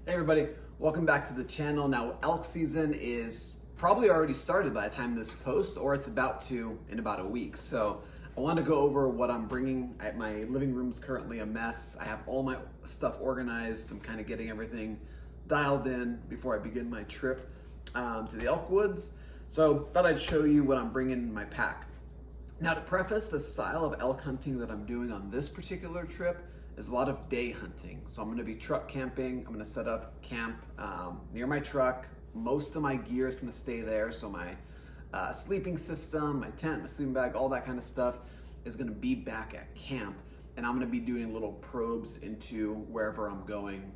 Hey everybody, welcome back to the channel. Now elk season is probably already started by the time this post, or it's about to in about a week. So I want to go over what I'm bringing. My living room's currently a mess. I have all my stuff organized. I'm kind of getting everything dialed in before I begin my trip to the elk woods. So thought I'd show you what I'm bringing in my pack. Now to preface, the style of elk hunting that I'm doing on this particular trip is a lot of day hunting. So I'm gonna be truck camping. I'm gonna set up camp near my truck. Most of my gear is gonna stay there. So my sleeping system, my tent, my sleeping bag, all that kind of stuff is gonna be back at camp. And I'm gonna be doing little probes into wherever I'm going,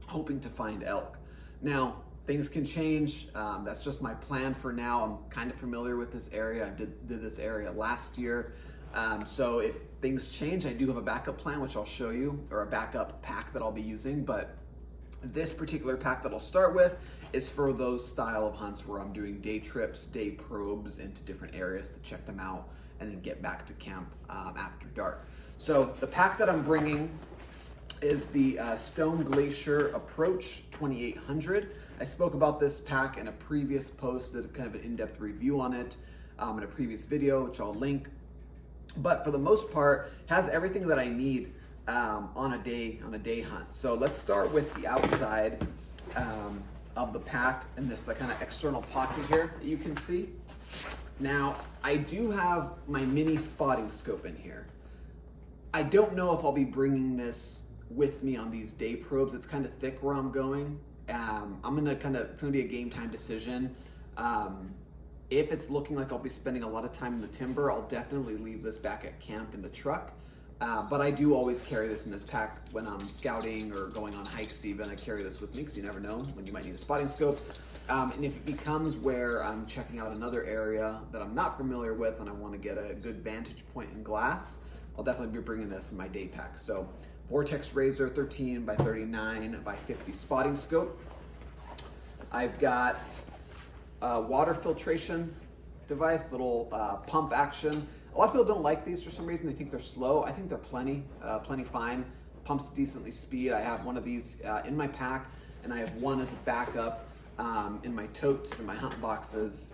hoping to find elk. Now, things can change. That's just my plan for now. I'm kind of familiar with this area. I did this area last year. So if things change, I do have a backup plan, which I'll show you, or a backup pack that I'll be using. But this particular pack that I'll start with is for those style of hunts where I'm doing day trips, day probes into different areas to check them out and then get back to camp after dark. So the pack that I'm bringing is the Stone Glacier Approach 2800. I spoke about this pack in a previous post, did kind of an in-depth review on it in a previous video, which I'll link. But for the most part, has everything that I need on a day hunt. So let's start with the outside of the pack and this kind of external pocket here that you can see. Now, I do have my mini spotting scope in here. I don't know if I'll be bringing this with me on these day probes. It's kind of thick where I'm going. It's gonna be a game time decision. If it's looking like I'll be spending a lot of time in the timber, I'll definitely leave this back at camp in the truck. But I do always carry this in this pack when I'm scouting or going on hikes even. I carry this with me because you never know when you might need a spotting scope. And if it becomes where I'm checking out another area that I'm not familiar with and I want to get a good vantage point in glass, I'll definitely be bringing this in my day pack. So Vortex Razor 13 by 39 by 50 spotting scope. I've got water filtration device, little pump action. A lot of people don't like these for some reason. They think they're slow. I think they're plenty fine. Pumps decently speed. I have one of these in my pack, and I have one as a backup in my totes and my hunt boxes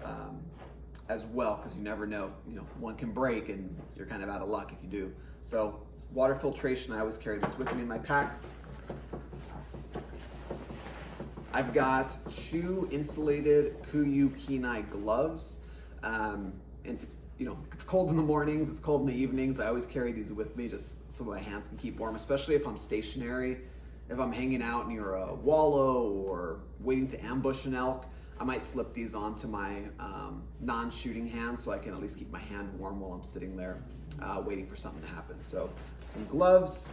as well, because you never know. One can break, and you're kind of out of luck if you do. So water filtration, I always carry this with me in my pack. I've got 2 insulated Kuiu Kenai gloves. And it's cold in the mornings, it's cold in the evenings. I always carry these with me just so my hands can keep warm, especially if I'm stationary. If I'm hanging out near a wallow or waiting to ambush an elk, I might slip these onto my non-shooting hands so I can at least keep my hand warm while I'm sitting there waiting for something to happen. So some gloves.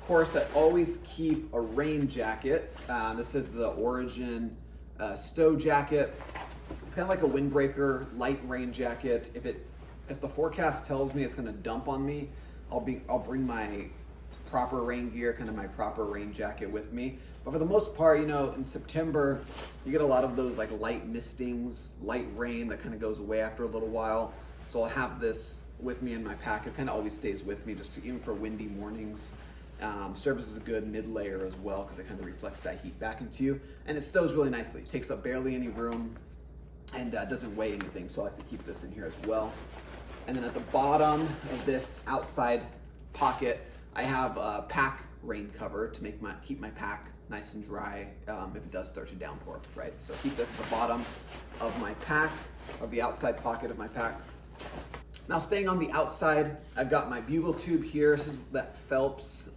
Of course, I always keep a rain jacket. This is the Origin Stow jacket. It's kind of like a windbreaker, light rain jacket. If the forecast tells me it's going to dump on me, I'll bring my proper rain gear, kind of my proper rain jacket with me. But for the most part, in September, you get a lot of those like light mistings, light rain that kind of goes away after a little while. So I'll have this with me in my pack. It kind of always stays with me, even for windy mornings. Serves as a good mid layer as well because it kind of reflects that heat back into you, and it stows really nicely. It takes up barely any room and doesn't weigh anything, so I like to keep this in here as well. And then at the bottom of this outside pocket, I have a pack rain cover to keep my pack nice and dry if it does start to downpour, right? So keep this at the bottom of my pack, of the outside pocket of my pack. Now staying on the outside, I've got my bugle tube here. This is that Phelps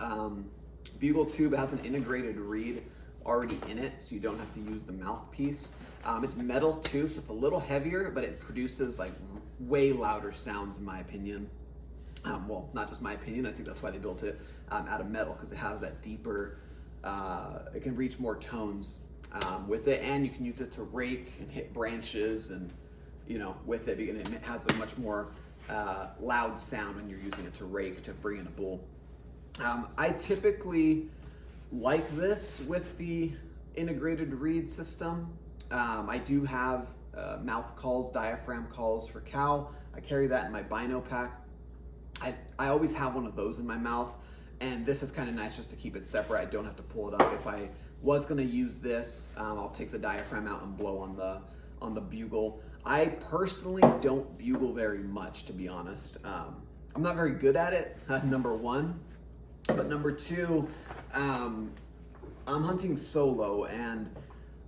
bugle tube. It has an integrated reed already in it, so you don't have to use the mouthpiece. It's metal too, so it's a little heavier, but it produces like way louder sounds in my opinion. Well, not just my opinion, I think that's why they built it out of metal, because it has that deeper, it can reach more tones with it, and you can use it to rake and hit branches and with it, and it has a much more loud sound when you're using it to rake to bring in a bull. I typically like this with the integrated reed system. I do have mouth calls, diaphragm calls for cow. I carry that in my bino pack. I always have one of those in my mouth. And this is kind of nice just to keep it separate. I don't have to pull it up. If I was gonna use this, I'll take the diaphragm out and blow on the bugle. I personally don't bugle very much, to be honest. I'm not very good at it, number one. But number two, I'm hunting solo, and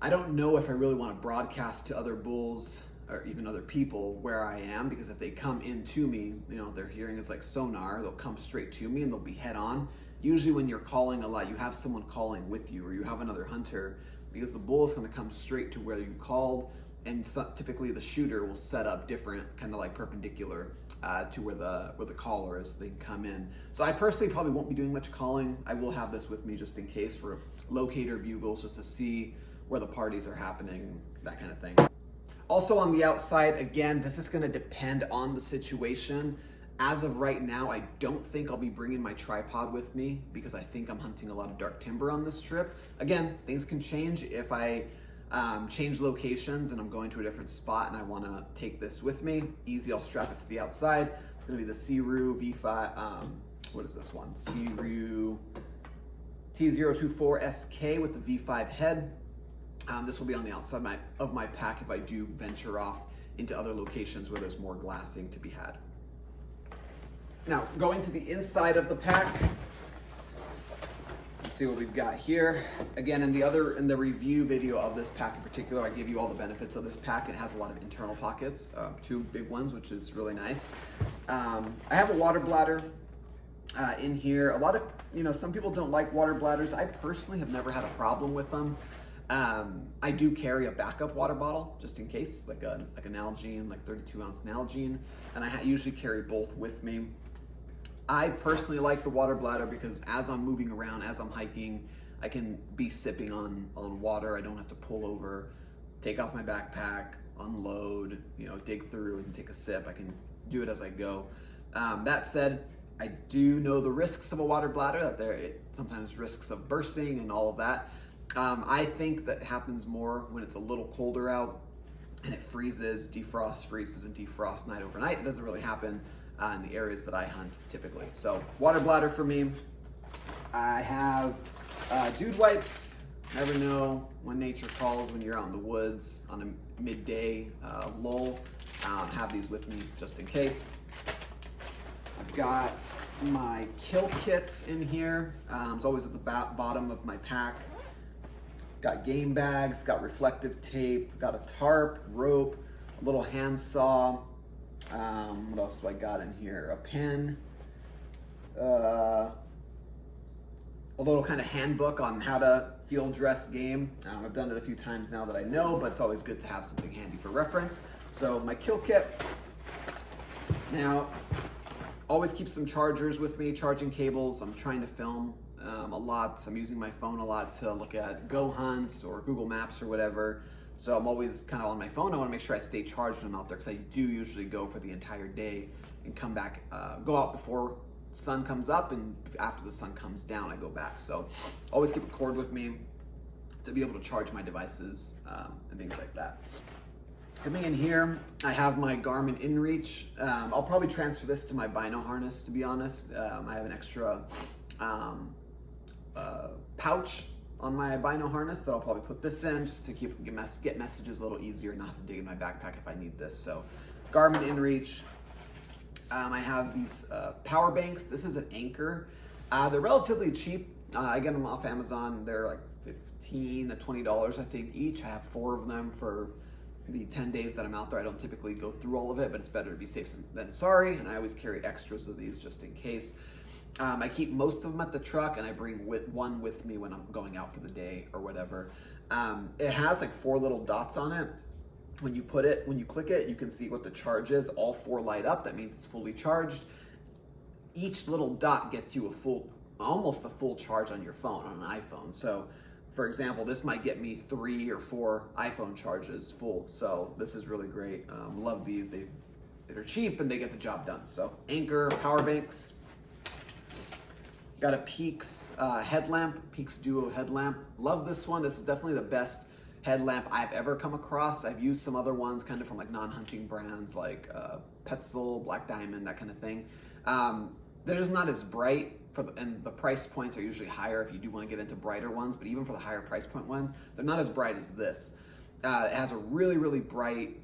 I don't know if I really want to broadcast to other bulls or even other people where I am, because if they come into me, you know, their hearing is like sonar, they'll come straight to me and they'll be head on. Usually when you're calling a lot, you have someone calling with you, or you have another hunter, because the bull is going to come straight to where you called, and so, typically the shooter will set up different, kind of like perpendicular to where the caller is, so they can come in. So I personally probably won't be doing much calling. I will have this with me just in case for locator bugles, just to see where the parties are happening, that kind of thing. Also on the outside, again, this is going to depend on the situation. As of right now, I don't think I'll be bringing my tripod with me, because I think I'm hunting a lot of dark timber on this trip. Again, things can change if I change locations and I'm going to a different spot and I want to take this with me. Easy, I'll strap it to the outside. It's going to be the Seru V5, what is this one? Seru T024SK with the V5 head. This will be on the outside of my pack if I do venture off into other locations where there's more glassing to be had. Now, going to the inside of the pack, let's see what we've got here. Again, in the review video of this pack in particular, I give you all the benefits of this pack. It has a lot of internal pockets, 2 big ones, which is really nice. I have a water bladder in here. A lot of, some people don't like water bladders. I personally have never had a problem with them. I do carry a backup water bottle just in case, like an Nalgene, like 32-ounce Nalgene, and I usually carry both with me. I personally like the water bladder because as I'm moving around, as I'm hiking, I can be sipping on water. I don't have to pull over, take off my backpack, unload, dig through and take a sip. I can do it as I go. That said, I do know the risks of a water bladder, that there sometimes risks of bursting and all of that. I think that happens more when it's a little colder out and it freezes, freezes and defrosts night overnight. It doesn't really happen in the areas that I hunt typically. So water bladder for me. I have dude wipes. Never know when nature calls, when you're out in the woods on a midday lull. Have these with me just in case. I've got my kill kit in here. It's always at the bottom of my pack. Got game bags, got reflective tape, got a tarp, rope, a little hand saw. What else do I got in here? A pen, a little kind of handbook on how to field dress game. I've done it a few times now that I know, but it's always good to have something handy for reference. So my kill kit. Now, always keep some chargers with me, charging cables. I'm trying to film a lot. I'm using my phone a lot to look at Go Hunts or Google Maps or whatever. So I'm always kind of on my phone. I want to make sure I stay charged when I'm out there, because I do usually go for the entire day and come back, go out before the sun comes up, and after the sun comes down, I go back. So always keep a cord with me to be able to charge my devices and things like that. Coming in here, I have my Garmin InReach. I'll probably transfer this to my bino harness, to be honest. I have an extra pouch on my bino harness that I'll probably put this in just to get messages a little easier, not have to dig in my backpack if I need this. So Garmin InReach. I have these power banks. This is an Anchor. They're relatively cheap. I get them off Amazon. They're like $15 to $20, I think, each. I have 4 of them for the 10 days that I'm out there. I don't typically go through all of it, but it's better to be safe than sorry, and I always carry extras of these just in case. I keep most of them at the truck, and I bring one with me when I'm going out for the day or whatever. It has like 4 little dots on it. When you click it, you can see what the charge is. All 4 light up. That means it's fully charged. Each little dot gets you almost a full charge on your phone, on an iPhone. So, for example, this might get me 3 or 4 iPhone charges full. So this is really great. Love these. They're cheap and they get the job done. So Anchor, power banks. Got a Peaks headlamp, Peaks Duo headlamp. Love this one. This is definitely the best headlamp I've ever come across. I've used some other ones kind of from like non-hunting brands like Petzl, Black Diamond, that kind of thing. They're just not as bright and the price points are usually higher if you do want to get into brighter ones, but even for the higher price point ones, they're not as bright as this. It has a really, really bright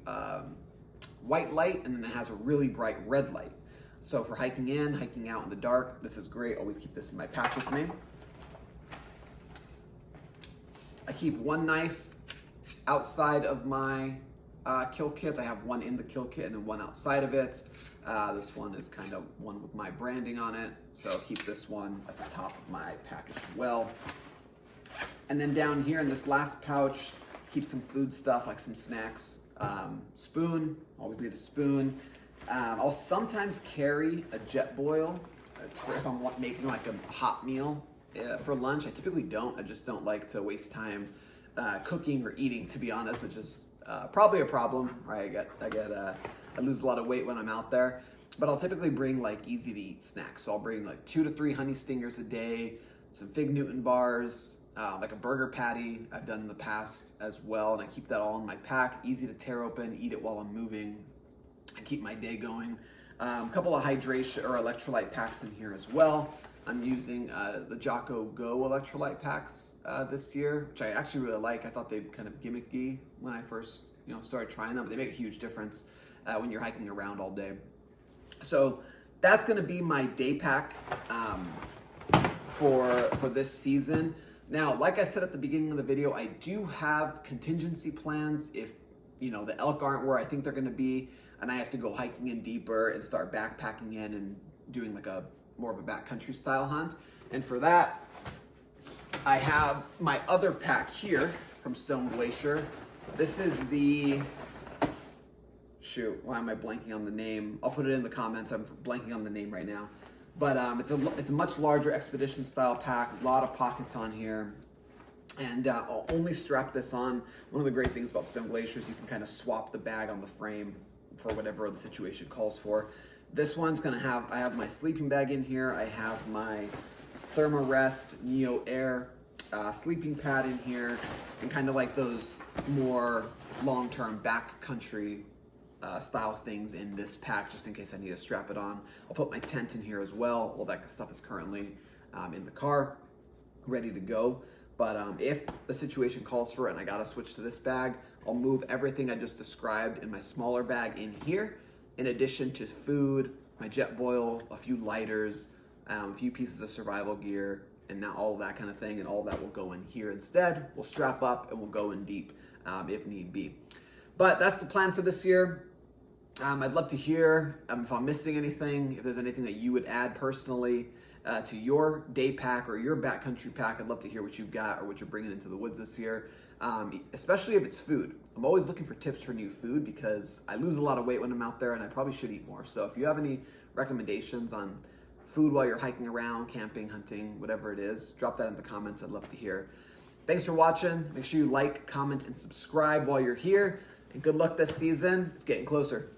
white light, and then it has a really bright red light. So for hiking in, hiking out in the dark, this is great. Always keep this in my pack with me. I keep one knife outside of my kill kits. I have one in the kill kit and then one outside of it. This one is kind of one with my branding on it, so I'll keep this one at the top of my pack as well. And then down here in this last pouch, keep some food stuff like some snacks. Spoon, always need a spoon. I'll sometimes carry a jet boil if I'm making like a hot meal for lunch. I typically don't. I just don't like to waste time cooking or eating, to be honest, which is probably a problem, right? I lose a lot of weight when I'm out there, but I'll typically bring like easy to eat snacks. So I'll bring like 2 to 3 honey stingers a day, some Fig Newton bars, like a burger patty I've done in the past as well, and I keep that all in my pack, easy to tear open, eat it while I'm moving, and keep my day going. A couple of hydration or electrolyte packs in here as well. I'm using the Jocko Go electrolyte packs this year, which I actually really like. I thought they'd kind of gimmicky when I first started trying them, but they make a huge difference when you're hiking around all day. So that's going to be my day pack for this season. Now, like I said at the beginning of the video, I do have contingency plans if the elk aren't where I think they're going to be, and I have to go hiking in deeper and start backpacking in and doing like more of a backcountry style hunt. And for that, I have my other pack here from Stone Glacier. This is the, shoot, why am I blanking on the name? I'll put it in the comments. I'm blanking on the name right now. But it's a much larger expedition style pack, a lot of pockets on here. And I'll only strap this on. One of the great things about Stone Glacier is you can kind of swap the bag on the frame for whatever the situation calls for. This one's gonna have, I have my sleeping bag in here. I have my Thermarest Neo Air sleeping pad in here, and kind of like those more long-term backcountry style things in this pack, just in case I need to strap it on. I'll put my tent in here as well. All that stuff is currently in the car, ready to go. But if the situation calls for it and I gotta switch to this bag, I'll move everything I just described in my smaller bag in here, in addition to food, my jet boil, a few lighters, a few pieces of survival gear, and now all of that kind of thing, and all that will go in here instead. We'll strap up and we'll go in deep if need be. But that's the plan for this year. I'd love to hear if I'm missing anything, if there's anything that you would add personally to your day pack or your backcountry pack. I'd love to hear what you've got or what you're bringing into the woods this year, especially if it's food. I'm always looking for tips for new food because I lose a lot of weight when I'm out there and I probably should eat more. So if you have any recommendations on food while you're hiking around, camping, hunting, whatever it is, drop that in the comments. I'd love to hear. Thanks for watching. Make sure you like, comment, and subscribe while you're here. And good luck this season. It's getting closer.